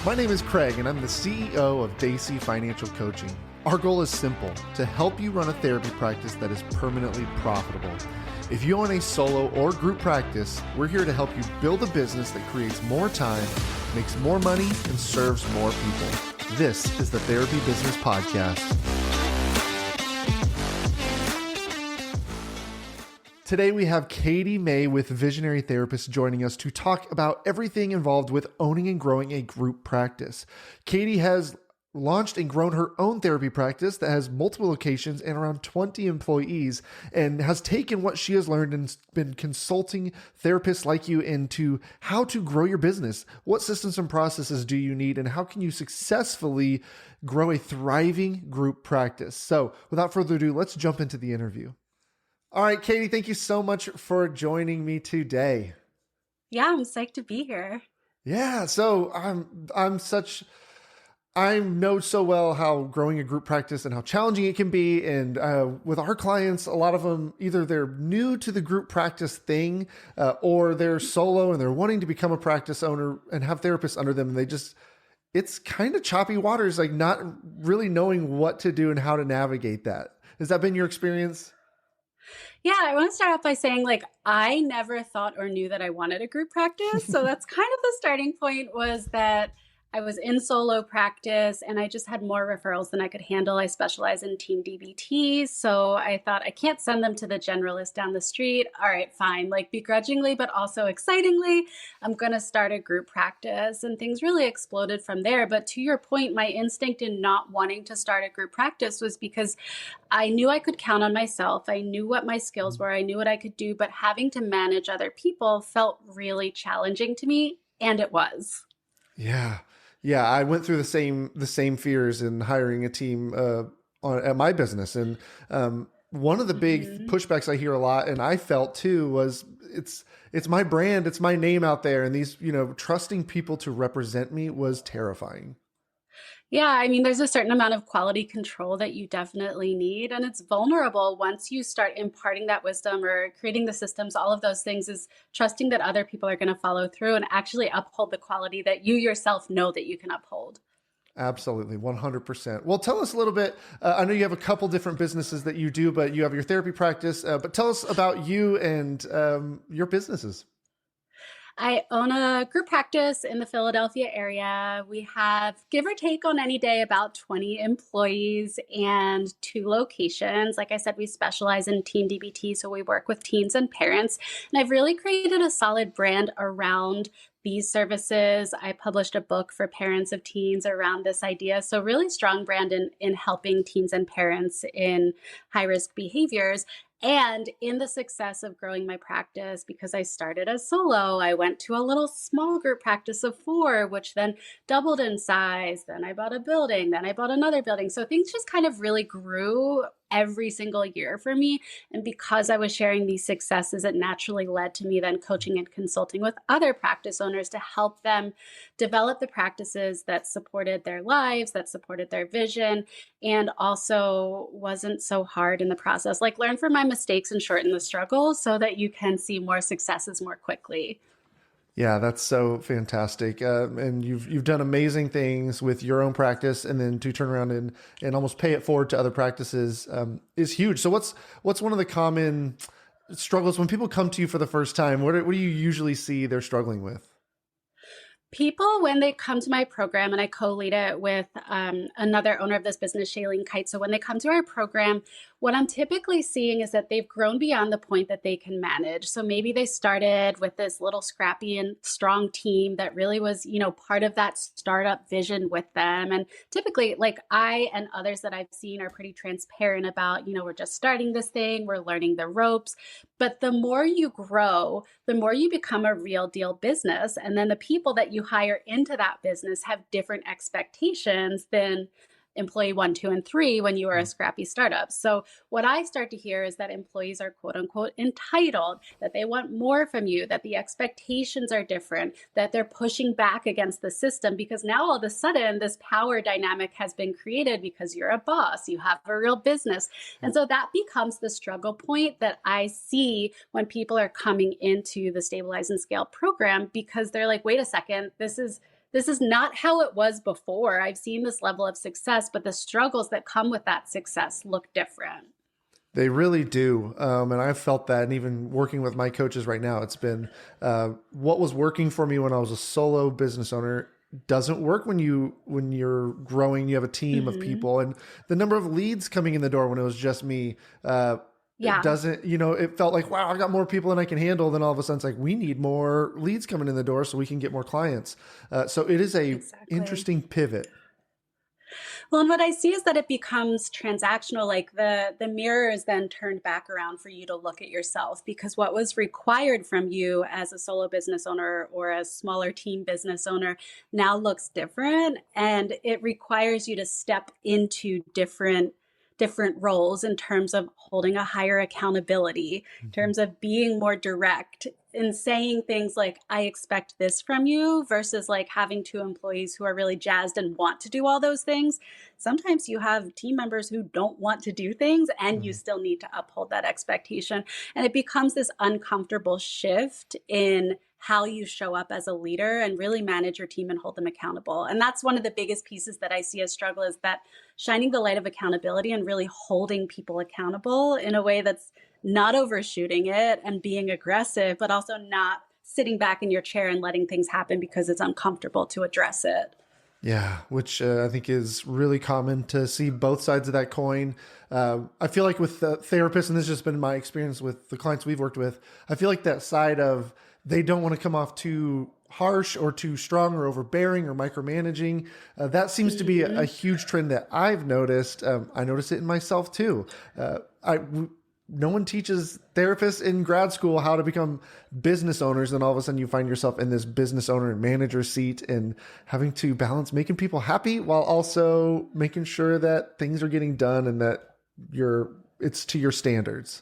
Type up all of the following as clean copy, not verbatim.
My name is Craig, and I'm the CEO of Daisy Financial Coaching. Our goal is simple: to help you run a therapy practice that is permanently profitable. If you own a solo or group practice, we're here to help you build a business that creates more time, makes more money, and serves more people. This is the Therapy Business Podcast. Today we have Katie May with Visionary Therapist joining us to talk about everything involved with owning and growing a group practice. Katie has launched and grown her own therapy practice that has multiple locations and around 20 employees, and has taken what she has learned and been consulting therapists like you into how to grow your business. What systems and processes do you need, and how can you successfully grow a thriving group practice? So without further ado, let's jump into the interview. All right, Katie, thank you so much for joining me today. Yeah, I'm psyched to be here. Yeah, so I know so well how growing a group practice and how challenging it can be. And with our clients, a lot of them, either they're new to the group practice thing or they're solo and they're wanting to become a practice owner and have therapists under them. And it's kind of choppy waters, like not really knowing what to do and how to navigate that. Has that been your experience? Yeah, I want to start off by saying, I never thought or knew that I wanted a group practice. So that's kind of the starting point, was that I was in solo practice and I just had more referrals than I could handle. I specialize in teen DBT. So I thought, I can't send them to the generalist down the street. All right, fine. Begrudgingly, but also excitingly, I'm going to start a group practice. And things really exploded from there. But to your point, my instinct in not wanting to start a group practice was because I knew I could count on myself. I knew what my skills were. I knew what I could do. But having to manage other people felt really challenging to me. And it was. Yeah, I went through the same fears in hiring a team at my business, and one of the big pushbacks I hear a lot, and I felt too, was it's my brand, it's my name out there, and these trusting people to represent me was terrifying. Yeah, I mean, there's a certain amount of quality control that you definitely need, and it's vulnerable once you start imparting that wisdom or creating the systems. All of those things is trusting that other people are going to follow through and actually uphold the quality that you yourself know that you can uphold. Absolutely, 100%. Well, tell us a little bit. I know you have a couple different businesses that you do, but you have your therapy practice. But tell us about you and your businesses. I own a group practice in the Philadelphia area. We have, give or take on any day, about 20 employees and 2 locations. Like I said, we specialize in teen DBT, so we work with teens and parents. And I've really created a solid brand around these services. I published a book for parents of teens around this idea. So really strong brand in helping teens and parents in high-risk behaviors. And in the success of growing my practice, because I started as solo, I went to a little small group practice of 4, which then doubled in size. Then I bought a building, then I bought another building. So things just kind of really grew every single year for me. And because I was sharing these successes, it naturally led to me then coaching and consulting with other practice owners to help them develop the practices that supported their lives, that supported their vision, and also wasn't so hard in the process. Learn from my mistakes and shorten the struggle so that you can see more successes more quickly. Yeah, that's so fantastic. And you've done amazing things with your own practice, and then to turn around and almost pay it forward to other practices is huge. So what's one of the common struggles when people come to you for the first time? What do you usually see they're struggling with? People, when they come to my program, and I co-lead it with another owner of this business, Shailene Kite. So when they come to our program, what I'm typically seeing is that they've grown beyond the point that they can manage. So maybe they started with this little scrappy and strong team that really was, part of that startup vision with them. And typically, I and others that I've seen are pretty transparent about, we're just starting this thing, we're learning the ropes. But the more you grow, the more you become a real deal business. And then the people that you hire into that business have different expectations than employee 1, 2, and 3 when you are a scrappy startup. So what I start to hear is that employees are quote unquote entitled, that they want more from you, that the expectations are different, that they're pushing back against the system because now all of a sudden this power dynamic has been created because you're a boss, you have a real business. And so that becomes the struggle point that I see when people are coming into the Stabilize and Scale program, because they're like, wait a second, this is this is not how it was before. I've seen this level of success, but the struggles that come with that success look different. They really do. And I've felt that. And even working with my coaches right now, it's been what was working for me when I was a solo business owner doesn't work when you're growing. You have a team of Mm-hmm. people, and the number of leads coming in the door when it was just me. It Yeah, doesn't, it felt like, wow, I got more people than I can handle. Then all of a sudden it's like, we need more leads coming in the door so we can get more clients. So it is a exactly. interesting pivot. Well, and what I see is that it becomes transactional, like the mirror is then turned back around for you to look at yourself, because what was required from you as a solo business owner or a smaller team business owner now looks different, and it requires you to step into different roles in terms of holding a higher accountability, in Mhm. terms of being more direct in saying things like, I expect this from you, versus like having two employees who are really jazzed and want to do all those things. Sometimes you have team members who don't want to do things, and you Mhm. still need to uphold that expectation. And it becomes this uncomfortable shift in how you show up as a leader and really manage your team and hold them accountable. And that's one of the biggest pieces that I see as struggle, is that shining the light of accountability and really holding people accountable in a way that's not overshooting it and being aggressive, but also not sitting back in your chair and letting things happen because it's uncomfortable to address it. Yeah, which I think is really common to see both sides of that coin. I feel like with the therapists, and this has just been my experience with the clients we've worked with, I feel like that side of they don't want to come off too harsh or too strong or overbearing or micromanaging. That seems to be a Mm-hmm. huge trend that I've noticed. I notice it in myself too. No one teaches therapists in grad school how to become business owners, and all of a sudden you find yourself in this business owner and manager seat and having to balance making people happy while also making sure that things are getting done and that it's to your standards.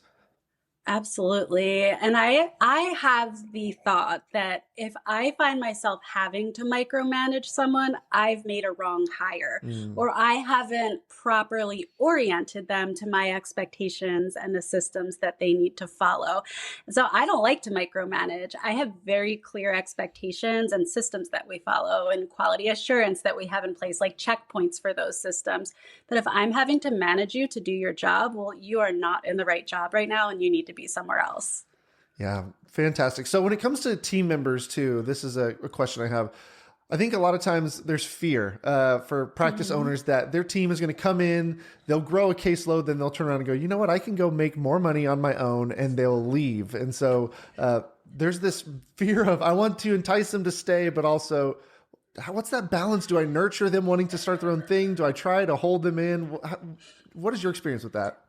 Absolutely. And I have the thought that if I find myself having to micromanage someone, I've made a wrong hire, Mm, or I haven't properly oriented them to my expectations and the systems that they need to follow. So I don't like to micromanage. I have very clear expectations and systems that we follow, and quality assurance that we have in place, like checkpoints for those systems. That if I'm having to manage you to do your job, well, you are not in the right job right now and you need to be somewhere else. yeah, fantastic. So when it comes to team members too, this is a question I have. I think a lot of times there's fear for practice Mhm. owners that their team is going to come in, they'll grow a caseload, then they'll turn around and go, you know what, I can go make more money on my own, and they'll leave. And so there's this fear of I want to entice them to stay, but also what's that balance? Do I nurture them wanting to start their own thing? Do I try to hold them in? What is your experience with that?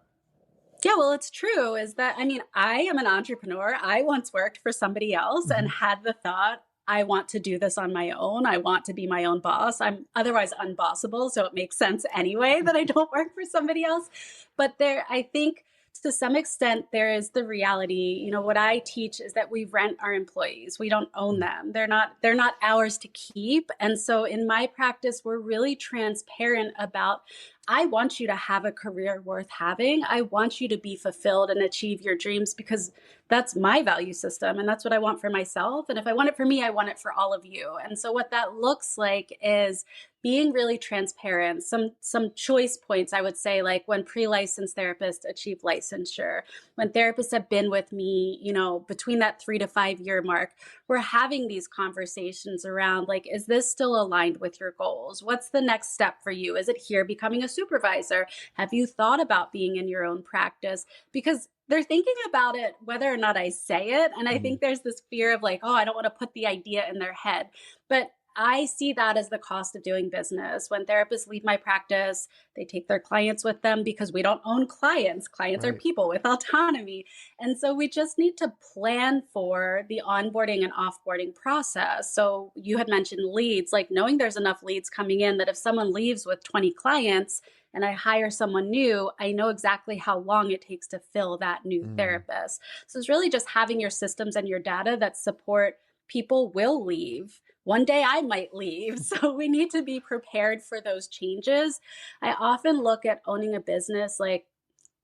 Yeah, well, it's true is that, I mean, I am an entrepreneur. I once worked for somebody else and Mhm. had the thought, I want to do this on my own. I want to be my own boss. I'm otherwise unbossable. So it makes sense anyway that I don't work for somebody else. But there, I think to some extent, there is the reality. What I teach is that we rent our employees. We don't own them. They're not ours to keep. And so in my practice, we're really transparent about, I want you to have a career worth having. I want you to be fulfilled and achieve your dreams, because that's my value system and that's what I want for myself. And if I want it for me, I want it for all of you. And so what that looks like is being really transparent. Some choice points I would say, like when pre-licensed therapists achieve licensure, when therapists have been with me, between that 3 to 5 year mark, we're having these conversations around, like, is this still aligned with your goals? What's the next step for you? Is it here becoming a supervisor? Have you thought about being in your own practice? Because they're thinking about it whether or not I say it. And I Mm, think there's this fear of like, oh, I don't want to put the idea in their head. But I see that as the cost of doing business. When therapists leave my practice, they take their clients with them, because we don't own clients. Clients are right. people with autonomy. And so we just need to plan for the onboarding and offboarding process. So you had mentioned leads, like knowing there's enough leads coming in that if someone leaves with 20 clients and I hire someone new, I know exactly how long it takes to fill that new Mm. therapist. So it's really just having your systems and your data that support people will leave. One day I might leave. So we need to be prepared for those changes. I often look at owning a business like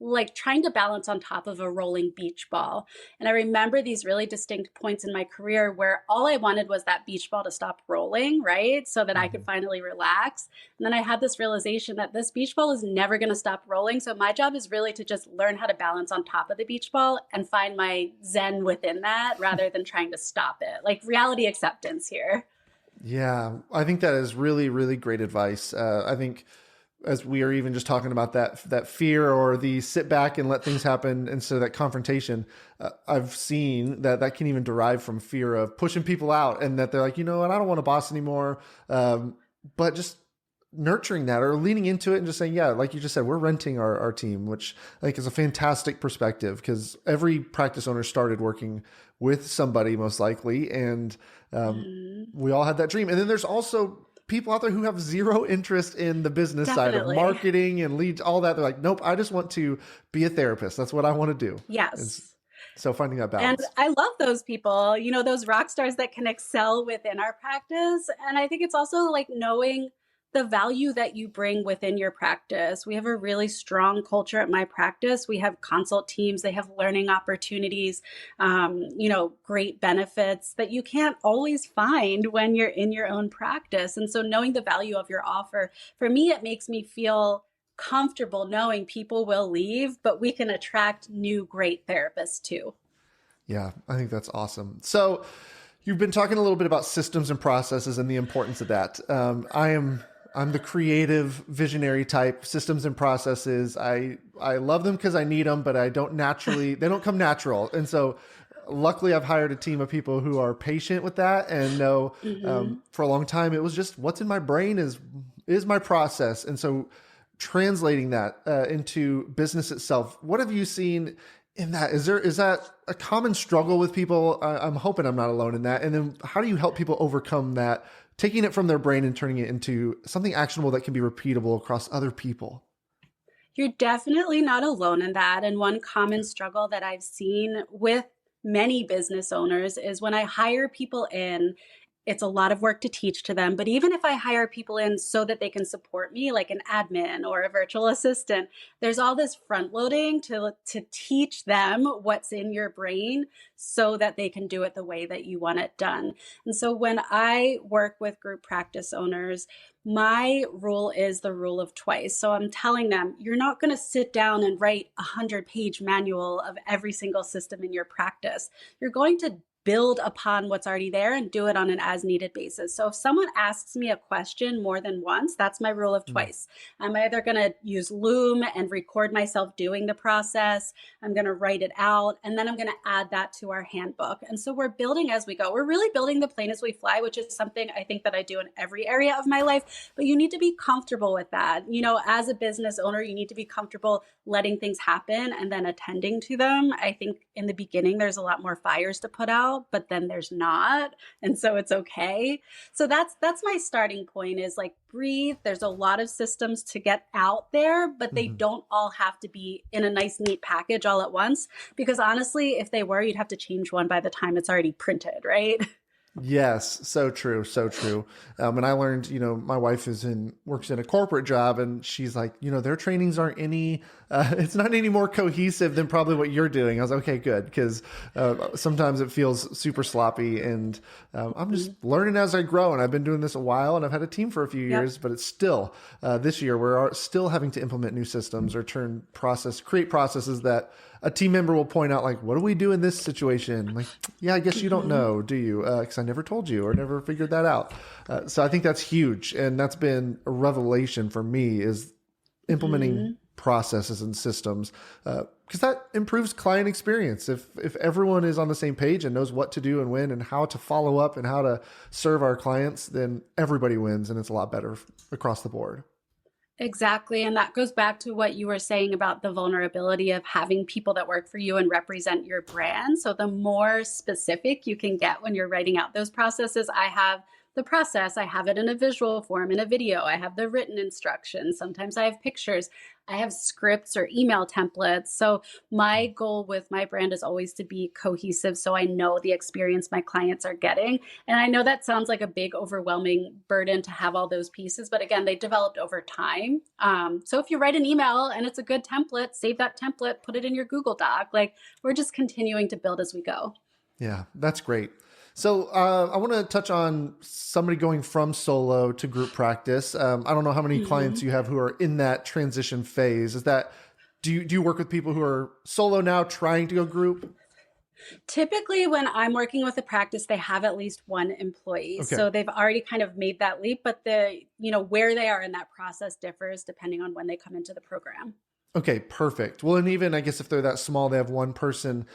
like trying to balance on top of a rolling beach ball. And I remember these really distinct points in my career where all I wanted was that beach ball to stop rolling, right? So that I could Mhm. finally relax. And then I had this realization that this beach ball is never going to stop rolling. So my job is really to just learn how to balance on top of the beach ball and find my zen within that rather than trying to stop it. Like reality acceptance here. Yeah, I think that is really, really great advice. I think as we are even just talking about that fear or the sit back and let things happen instead of that confrontation, I've seen that that can even derive from fear of pushing people out, and that they're like, you know what, I don't want a boss anymore. But just nurturing that or leaning into it and just saying, yeah, like you just said, we're renting our team, which I think is a fantastic perspective, because every practice owner started working with somebody most likely. And Mhm. we all had that dream. And then there's also people out there who have zero interest in the business side of Definitely. marketing and leads, all that. They're like, nope, I just want to be a therapist. That's what I want to do. And Yes. so finding that And balance. I love those people, those rock stars that can excel within our practice. And I think it's also like knowing the value that you bring within your practice. We have a really strong culture at my practice. We have consult teams, they have learning opportunities, great benefits that you can't always find when you're in your own practice. And so knowing the value of your offer, for me, it makes me feel comfortable knowing people will leave, but we can attract new great therapists too. Yeah, I think that's awesome. So you've been talking a little bit about systems and processes and the importance of that. I'm the creative visionary type. Systems and processes, I love them because I need them, but they don't come natural. And so luckily I've hired a team of people who are patient with that and know, Hmm. for a long time it was just what's in my brain is my process. And so translating that into business itself, what have you seen in that? Is that a common struggle with people? I'm hoping I'm not alone in that. And then how do you help people overcome that, taking it from their brain and turning it into something actionable that can be repeatable across other people? You're definitely not alone in that. And one common struggle that I've seen with many business owners is when I hire people in, it's a lot of work to teach to them. But even if I hire people in so that they can support me, like an admin or a virtual assistant, there's all this front loading to teach them what's in your brain so that they can do it the way that you want it done. And so when I work with group practice owners, my rule is the rule of twice. So I'm telling them, you're not going to sit down and write 100-page manual of every single system in your practice. You're going to build upon what's already there and do it on an as needed basis. So if someone asks me a question more than once, that's my rule of Mm. twice. I'm either going to use Loom and record myself doing the process, I'm going to write it out, and then I'm going to add that to our handbook. And so we're building as we go. We're really building the plane as we fly, which is something I think that I do in every area of my life. But you need to be comfortable with that. As a business owner, you need to be comfortable letting things happen and then attending to them. I think in the beginning, there's a lot more fires to put out, but then there's not. And so it's okay. So that's my starting point is like breathe. There's a lot of systems to get out there, but they Mhm. don't all have to be in a nice, neat package all at once. Because honestly, if they were, you'd have to change one by the time it's already printed, right? Yes, so true, so true. And I learned, my wife works in a corporate job, and she's like, their trainings aren't it's not any more cohesive than probably what you're doing. I was like, okay, good, because sometimes it feels super sloppy, and I'm just Mhm. learning as I grow. And I've been doing this a while, and I've had a team for a few Yep. years, but it's still this year we're still having to implement new systems or create processes that a team member will point out, like, what do we do in this situation? Like, yeah, I guess you don't Mhm. know, do you? Because I never told you or never figured that out. So I think that's huge. And that's been a revelation for me, is implementing Mhm. processes and systems, because that improves client experience. If everyone is on the same page and knows what to do and when and how to follow up and how to serve our clients, then everybody wins, and it's a lot better across the board. Exactly. And that goes back to what you were saying about the vulnerability of having people that work for you and represent your brand. So the more specific you can get when you're writing out those processes, I have the process. I have it in a visual form, in a video. I have the written instructions. Sometimes I have pictures. I have scripts or email templates. So my goal with my brand is always to be cohesive so I know the experience my clients are getting. And I know that sounds like a big, overwhelming burden to have all those pieces, but again, they developed over time. So if you write an email and it's a good template, save that template, put it in your Google Doc. Like, we're just continuing to build as we go. Yeah, that's great. So I want to touch on somebody going from solo to group practice. I don't know how many clients you have who are in that transition phase. Do you work with people who are solo now trying to go group? Typically, when I'm working with a practice, they have at least one employee. Okay. So they've already kind of made that leap, but where they are in that process differs depending on when they come into the program. Okay, perfect. Well, and even I guess if they're that small, they have one person.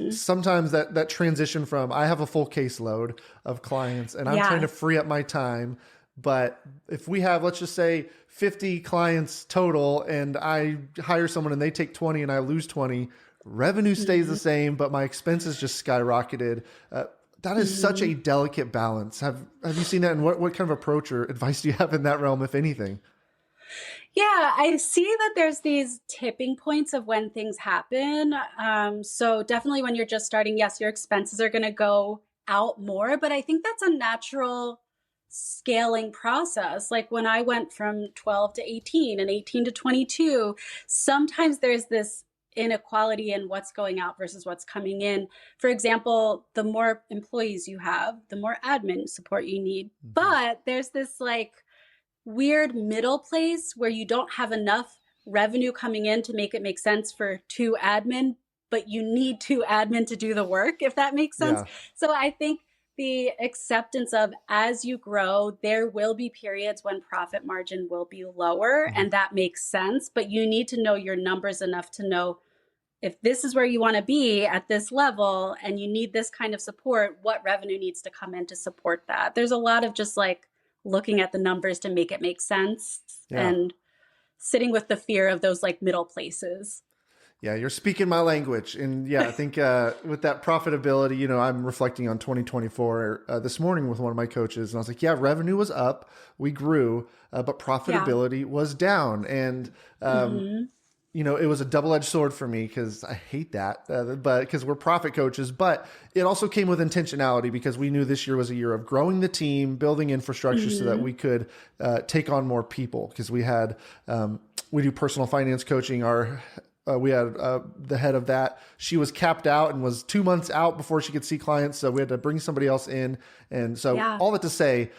Sometimes that transition from I have a full caseload of clients and I'm trying to free up my time. But if we have, let's just say 50 clients total and I hire someone and they take 20 and I lose 20, revenue stays the same, but my expenses just skyrocketed. That is such a delicate balance. Have you seen that? And what kind of approach or advice do you have in that realm, if anything? Yeah, I see that there's these tipping points of when things happen. So definitely when you're just starting, yes, your expenses are going to go out more, but I think that's a natural scaling process. Like when I went from 12 to 18 and 18 to 22, sometimes there's this inequality in what's going out versus what's coming in. For example, the more employees you have, the more admin support you need. But there's this like weird middle place where you don't have enough revenue coming in to make it make sense for 2 admin, but you need 2 admin to do the work, if that makes sense. Yeah. So I think the acceptance of as you grow, there will be periods when profit margin will be lower, and that makes sense, but you need to know your numbers enough to know if this is where you want to be at this level and you need this kind of support, what revenue needs to come in to support that. There's a lot of just like looking at the numbers to make it make sense and sitting with the fear of those like middle places. Yeah, you're speaking my language. And yeah, I think with that profitability, I'm reflecting on 2024 this morning with one of my coaches. And I was like, yeah, revenue was up. We grew, but profitability was down. And, it was a double-edged sword for me because I hate that, but because we're profit coaches, but it also came with intentionality because we knew this year was a year of growing the team, building infrastructure so that we could take on more people because we do personal finance coaching. We had the head of that. She was capped out and was 2 months out before she could see clients. So we had to bring somebody else in. And so all that to say,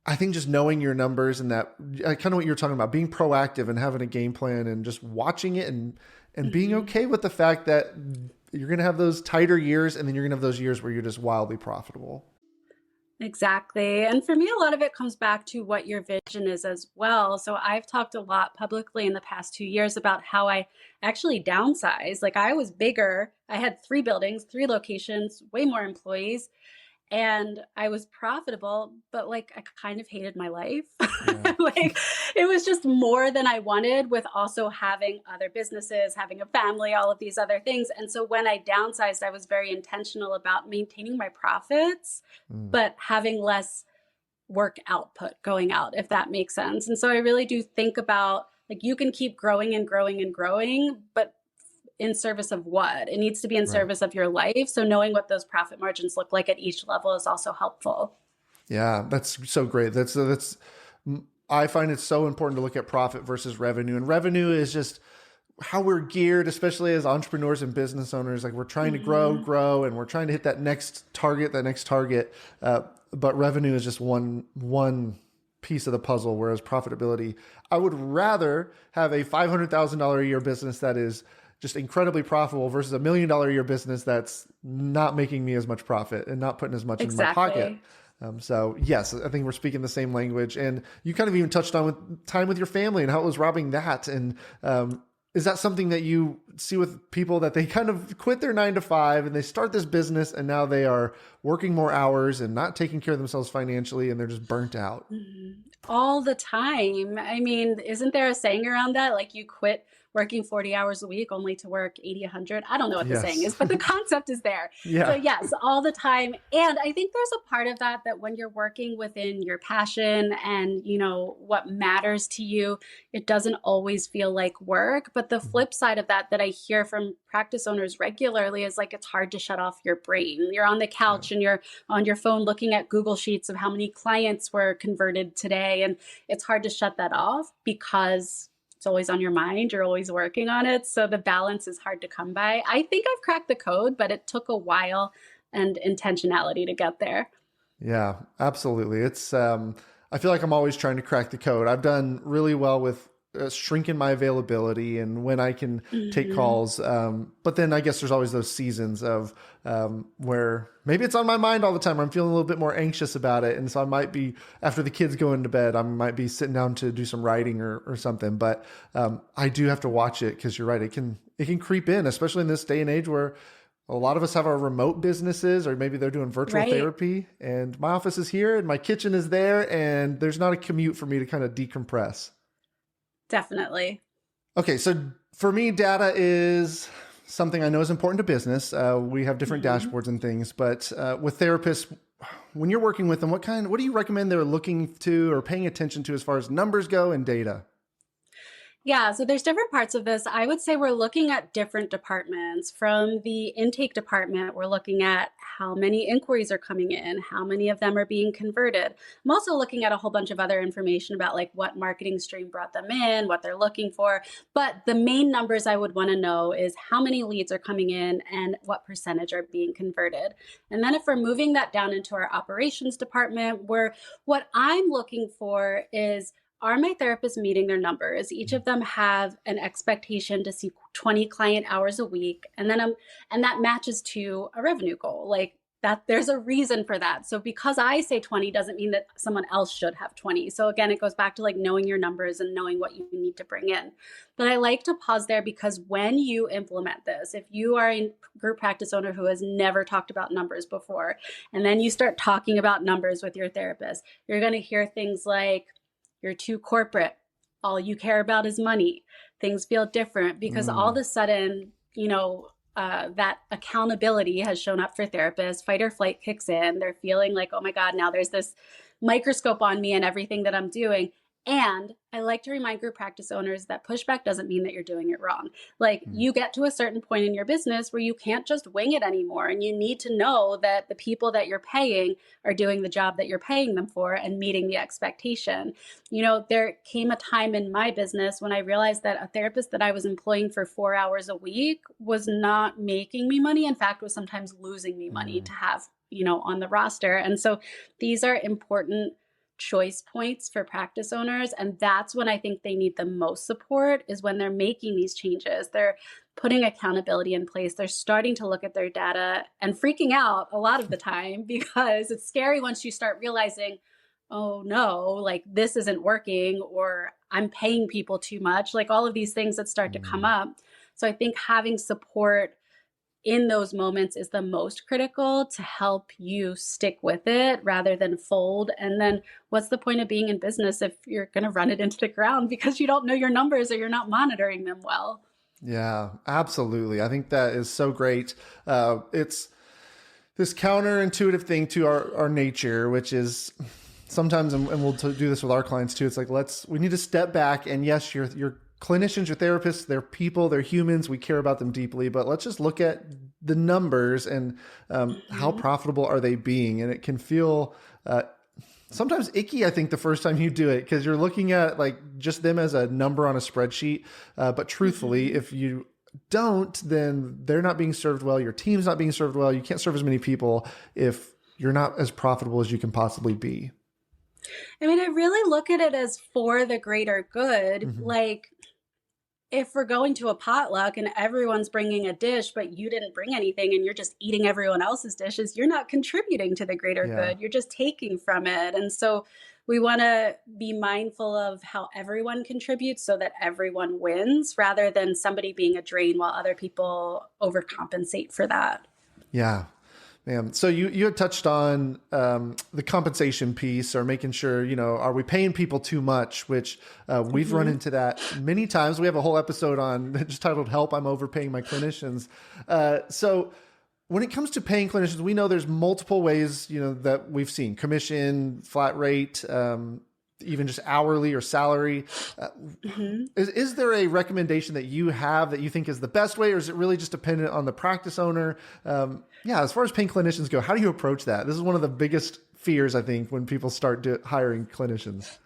I think just knowing your numbers and that kind of what you're talking about, being proactive and having a game plan and just watching it and being okay with the fact that you're going to have those tighter years and then you're going to have those years where you're just wildly profitable. Exactly. And for me, a lot of it comes back to what your vision is as well. So I've talked a lot publicly in the past 2 years about how I actually downsized. Like I was bigger. I had 3 buildings, 3 locations, way more employees. And I was profitable, but like I kind of hated my life. Like it was just more than I wanted with also having other businesses, having a family, all of these other things. And so when I downsized, I was very intentional about maintaining my profits, but having less work output going out, if that makes sense. And so I really do think about like you can keep growing and growing and growing, but in service of what? It needs to be in service of your life. So knowing what those profit margins look like at each level is also helpful. Yeah, that's so great. That's I find it so important to look at profit versus revenue. And revenue is just how we're geared, especially as entrepreneurs and business owners. Like we're trying to grow, and we're trying to hit that next target. But revenue is just one piece of the puzzle, whereas profitability, I would rather have a $500,000 a year business that is just incredibly profitable versus $1 million a year business that's not making me as much profit and not putting as much in my pocket. So yes, I think we're speaking the same language. And you kind of even touched on with time with your family and how it was robbing that. And is that something that you see with people that they kind of quit their 9 to 5 and they start this business and now they are working more hours and not taking care of themselves financially and they're just burnt out? All the time. I mean, isn't there a saying around that? Like you quit working 40 hours a week only to work 80, 100. I don't know what the saying Yes. is, but the concept is there. So Yeah. yes, all the time. And I think there's a part of that when you're working within your passion and, what matters to you, it doesn't always feel like work. But the flip side of that I hear from practice owners regularly is like, it's hard to shut off your brain. You're on the couch and you're on your phone looking at Google Sheets of how many clients were converted today. And it's hard to shut that off because it's always on your mind. You're always working on it. So the balance is hard to come by. I think I've cracked the code, but it took a while and intentionality to get there. Yeah, absolutely. I feel like I'm always trying to crack the code. I've done really well with shrinking my availability and when I can take calls. But then I guess there's always those seasons of where maybe it's on my mind all the time. I'm feeling a little bit more anxious about it. And so I might be, after the kids go into bed, I might be sitting down to do some writing or something. But I do have to watch it because you're right. It can creep in, especially in this day and age where a lot of us have our remote businesses, or maybe they're doing virtual therapy, and my office is here and my kitchen is there, and there's not a commute for me to kind of decompress. Definitely. Okay. So for me, data is something I know is important to business. We have different dashboards and things, but with therapists, when you're working with them, what do you recommend they're looking to or paying attention to as far as numbers go and data? Yeah, so there's different parts of this. I would say we're looking at different departments. From the intake department, we're looking at how many inquiries are coming in, how many of them are being converted. I'm also looking at a whole bunch of other information about like what marketing stream brought them in, what they're looking for. But the main numbers I would want to know is how many leads are coming in and what percentage are being converted. And then if we're moving that down into our operations department, what I'm looking for is, are my therapists meeting their numbers? Each of them have an expectation to see 20 client hours a week. And that matches to a revenue goal. Like that, there's a reason for that. So because I say 20 doesn't mean that someone else should have 20. So again, it goes back to like knowing your numbers and knowing what you need to bring in. But I like to pause there because when you implement this, if you are a group practice owner who has never talked about numbers before, and then you start talking about numbers with your therapist, you're going to hear things like, you're too corporate. All you care about is money. Things feel different because all of a sudden, that accountability has shown up for therapists. Fight or flight kicks in. They're feeling like, oh my God, now there's this microscope on me and everything that I'm doing. And I like to remind group practice owners that pushback doesn't mean that you're doing it wrong. Like you get to a certain point in your business where you can't just wing it anymore. And you need to know that the people that you're paying are doing the job that you're paying them for and meeting the expectation. There came a time in my business when I realized that a therapist that I was employing for 4 hours a week was not making me money. In fact, was sometimes losing me money to have, on the roster. And so these are important choice points for practice owners. And that's when I think they need the most support, is when they're making these changes. They're putting accountability in place. They're starting to look at their data and freaking out a lot of the time because it's scary once you start realizing, oh no, like this isn't working, or I'm paying people too much, like all of these things that start to come up. So I think having support in those moments is the most critical to help you stick with it rather than fold. And then what's the point of being in business if you're going to run it into the ground because you don't know your numbers or you're not monitoring them well? Yeah, absolutely. I think that is so great. It's this counterintuitive thing to our nature, which is sometimes, and we'll do this with our clients too. It's like, we need to step back, and yes, your clinicians, your therapists, they're people, they're humans. We care about them deeply, but let's just look at the numbers and how profitable are they being? And it can feel sometimes icky, I think, the first time you do it, because you're looking at like just them as a number on a spreadsheet. But truthfully, if you don't, then they're not being served well. Your team's not being served well. You can't serve as many people if you're not as profitable as you can possibly be. I mean, I really look at it as for the greater good. Like, if we're going to a potluck and everyone's bringing a dish, but you didn't bring anything and you're just eating everyone else's dishes, you're not contributing to the greater good. You're just taking from it. And so we want to be mindful of how everyone contributes so that everyone wins, rather than somebody being a drain while other people overcompensate for that. Yeah. So you had touched on the compensation piece, or making sure, are we paying people too much, which we've run into that many times. We have a whole episode on just titled "Help, I'm Overpaying My Clinicians." So when it comes to paying clinicians, we know there's multiple ways, that we've seen: commission, flat rate, even just hourly or salary. Is there a recommendation that you have that you think is the best way, or is it really just dependent on the practice owner? As far as paying clinicians go, how do you approach that? This is one of the biggest fears, I think, when people start hiring clinicians.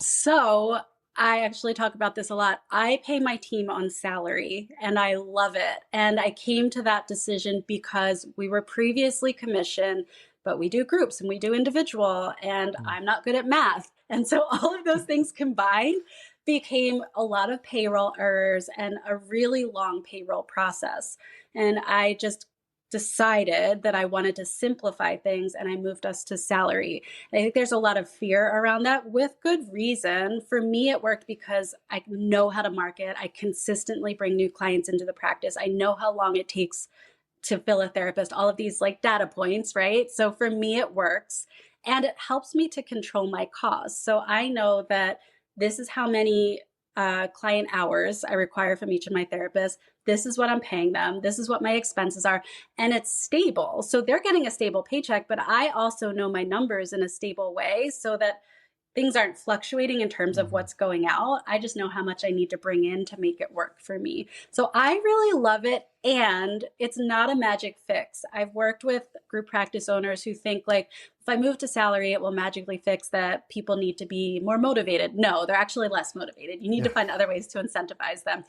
So I actually talk about this a lot. I pay my team on salary and I love it. And I came to that decision because we were previously commissioned, but we do groups and we do individual, and I'm not good at math. And so all of those things combined became a lot of payroll errors and a really long payroll process. And I just decided that I wanted to simplify things, and I moved us to salary. And I think there's a lot of fear around that, with good reason. For me, it worked because I know how to market. I consistently bring new clients into the practice. I know how long it takes to fill a therapist, all of these like data points, right? So for me, it works. And it helps me to control my costs. So I know that this is how many client hours I require from each of my therapists. This is what I'm paying them. This is what my expenses are. And it's stable. So they're getting a stable paycheck, but I also know my numbers in a stable way so that things aren't fluctuating in terms of what's going out. I just know how much I need to bring in to make it work for me. So I really love it. And it's not a magic fix. I've worked with group practice owners who think like, if I move to salary, it will magically fix that people need to be more motivated. No, they're actually less motivated. You need to find other ways to incentivize them.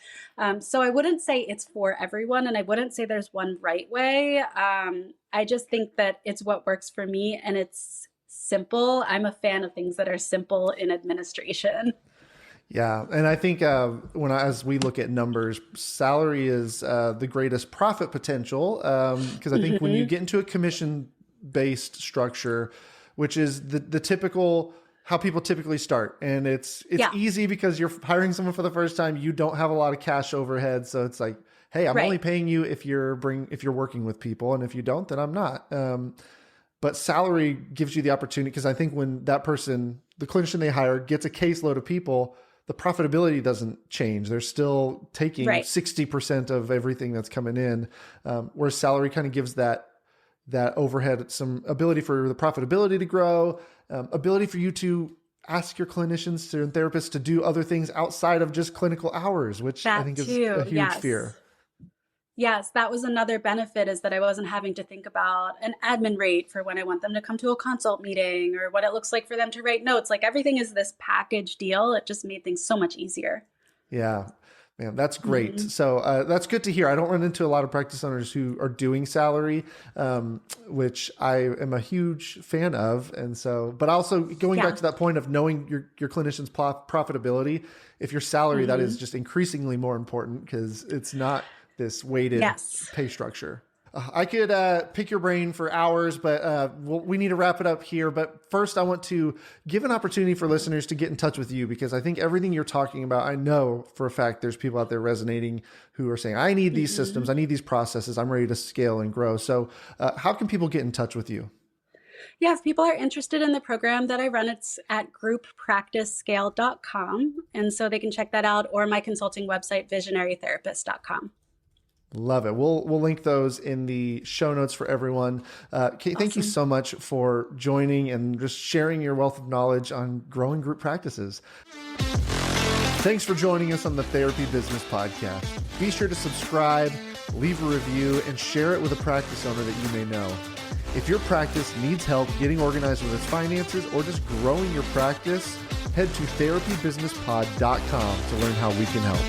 So I wouldn't say it's for everyone, and I wouldn't say there's one right way. I just think that it's what works for me, and it's simple. I'm a fan of things that are simple in administration. Yeah. And I think as we look at numbers, salary is the greatest profit potential, because I think when you get into a commission-based structure, which is the typical, how people typically start. And it's easy because you're hiring someone for the first time. You don't have a lot of cash overhead. So it's like, hey, I'm only paying you if you're working with people. And if you don't, then I'm not. But salary gives you the opportunity, because I think when that person, the clinician they hire, gets a caseload of people, the profitability doesn't change. They're still taking 60% of everything that's coming in, whereas salary kind of gives that overhead some ability for the profitability to grow, ability for you to ask your clinicians and therapists to do other things outside of just clinical hours, which I think is a huge fear. Yes, that was another benefit, is that I wasn't having to think about an admin rate for when I want them to come to a consult meeting, or what it looks like for them to write notes. Like, everything is this package deal. It just made things so much easier. Yeah, man, that's great. So that's good to hear. I don't run into a lot of practice owners who are doing salary, which I am a huge fan of. And so, but also going back to that point of knowing your clinician's profitability, if your salary, that is just increasingly more important, because it's not this weighted pay structure. I could pick your brain for hours, but we need to wrap it up here. But first, I want to give an opportunity for listeners to get in touch with you, because I think everything you're talking about, I know for a fact there's people out there resonating who are saying, I need these systems, I need these processes, I'm ready to scale and grow. So how can people get in touch with you? Yeah, if people are interested in the program that I run, it's at grouppracticescale.com. And so they can check that out, or my consulting website, visionarytherapist.com. Love it. We'll link those in the show notes for everyone. Kate, thank you so much for joining and just sharing your wealth of knowledge on growing group practices. Thanks for joining us on the Therapy Business Podcast. Be sure to subscribe, leave a review, and share it with a practice owner that you may know. If your practice needs help getting organized with its finances, or just growing your practice, head to therapybusinesspod.com to learn how we can help.